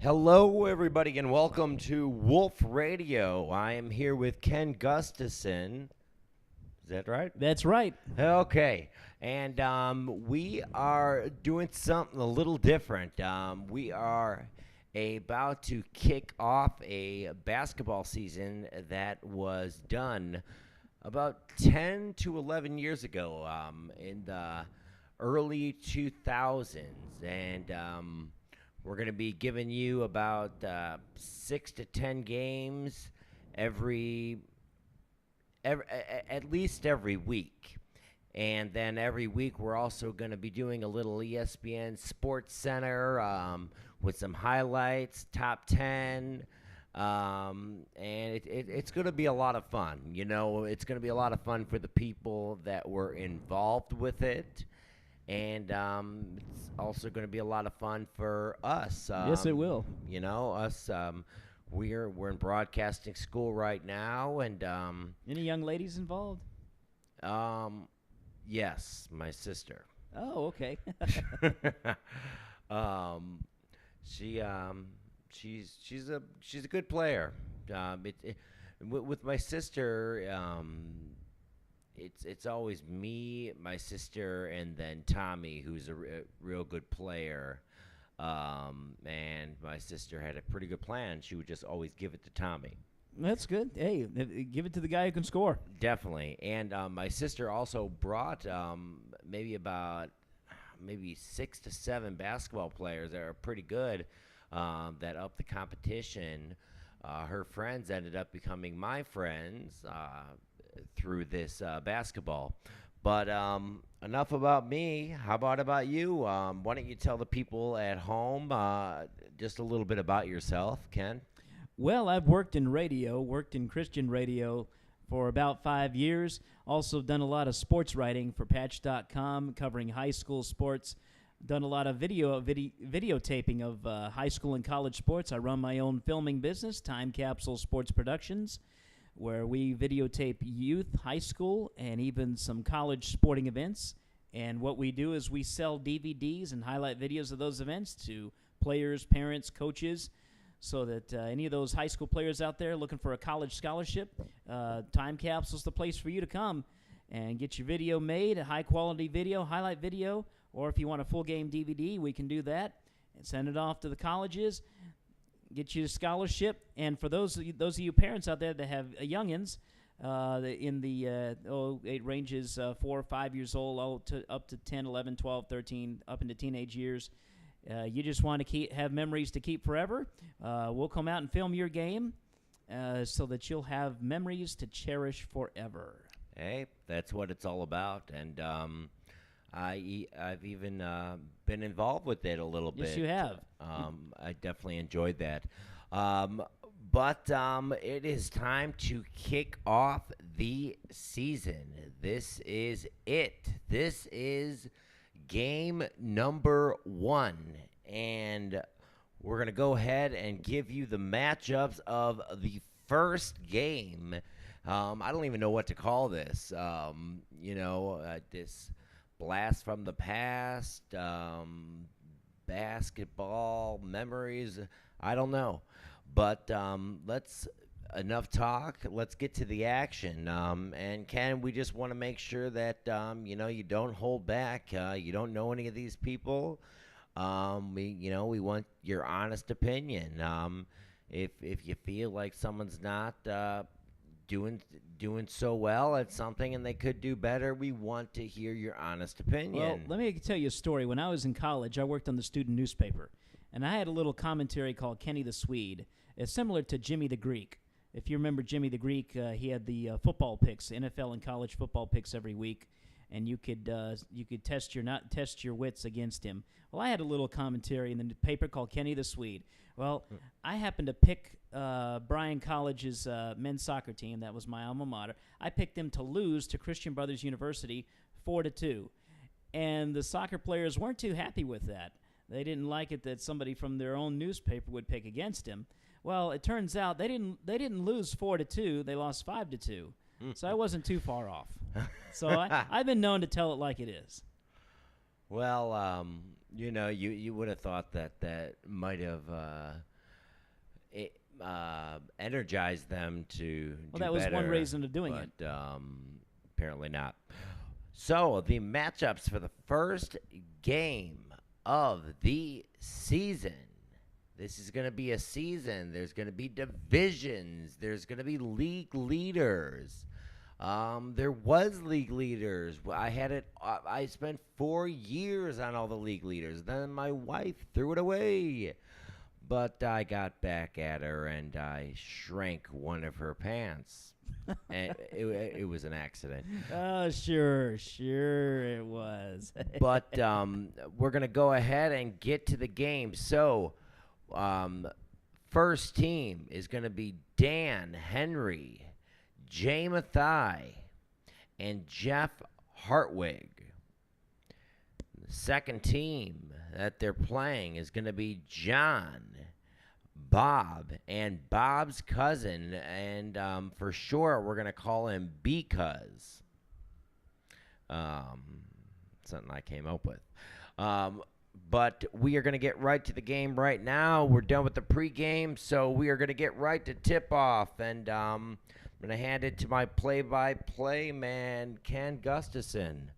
Hello, everybody, and welcome to Wolf Radio. I am here with Ken Gustafson. Is that right? That's right. Okay. And we are doing something a little different. We are about to kick off a basketball season that was done about 10 to 11 years ago in the early 2000s. And we're going to be giving you about 6 to 10 games at least every week. And then every week we're also going to be doing a little ESPN Sports Center with some highlights, top 10. It's going to be a lot of fun. You know, it's going to be a lot of fun for the people that were involved with it. And it's also going to be a lot of fun for us. Yes, it will. You know, us. We're in broadcasting school right now, and Any young ladies involved? yes, my sister. Oh, okay. um, she she's a good player. With my sister, it's always me, my sister, and then Tommy, who's a real good player. And my sister had a pretty good plan. She would just always give it to Tommy. That's good. Hey, give it to the guy who can score. Definitely. And my sister also brought maybe 6 to 7 basketball players that are pretty good that upped the competition. Her friends ended up becoming my friends through this basketball. But enough about me. How about you? Why don't you tell the people at home just a little bit about yourself, Ken? Well, I've worked in Christian radio for about 5 years. Also done a lot of sports writing for Patch.com, covering high school sports. Done a lot of videotaping of high school and college sports. I run my own filming business, Time Capsule Sports Productions, where we videotape youth, high school, and even some college sporting events. And what we do is we sell DVDs and highlight videos of those events to players, parents, coaches, so that any of those high school players out there looking for a college scholarship, Time Capsule's the place for you to come and get your video made, a high-quality video, highlight video, or if you want a full-game DVD, we can do that and send it off to the colleges, get you a scholarship. And for those of you parents out there that have youngins, it ranges 4 or 5 years old up to 10, 11, 12, 13, up into teenage years. You just want to have memories to keep forever. We'll come out and film your game so that you'll have memories to cherish forever. Hey, that's what it's all about. And I've even been involved with it a little bit. Yes, you have. I definitely enjoyed that. But it is time to kick off the season. This is it. This is game number 1. And we're going to go ahead and give you the matchups of the first game. I don't even know what to call this. This blast from the past, basketball memories. I don't know. But enough talk. Let's get to the action. And Ken, we just want to make sure that you don't hold back. You don't know any of these people. We want your honest opinion. If you feel like someone's not doing so well at something and they could do better, we want to hear your honest opinion. Well, let me tell you a story. When I was in college, I worked on the student newspaper, and I had a little commentary called Kenny the Swede. It's similar to Jimmy the Greek. If you remember Jimmy the Greek, he had the football picks, NFL and college football picks every week, and you could test your wits against him. Well, I had a little commentary in the paper called Kenny the Swede. Well, I happened to pick Bryan College's men's soccer team. That was my alma mater. I picked them to lose to Christian Brothers University 4-2, and the soccer players weren't too happy with that. They didn't like it that somebody from their own newspaper would pick against him. Well, it turns out they didn't lose 4-2. They lost 5-2. So I wasn't too far off. So I've been known to tell it like it is. Well, You would have thought that might have energized them to Well, do that was one better, reason of doing but it. apparently not. So the matchups for the first game of the season. This is going to be a season. There's going to be divisions. There's going to be league leaders. There was league leaders. I had it. I spent 4 years on all the league leaders. Then my wife threw it away. But I got back at her and I shrank one of her pants. And it was an accident. Oh, sure it was. But we're going to go ahead and get to the game. So, first team is going to be Dan Henry, Jay Mathai, and Jeff Hartwig. The second team that they're playing is going to be John, Bob, and Bob's cousin, and for short, we're going to call him Because. Something I came up with. But we are going to get right to the game right now. We're done with the pregame, so we are going to get right to tip-off, and I'm going to hand it to my play-by-play man, Ken Gustafson.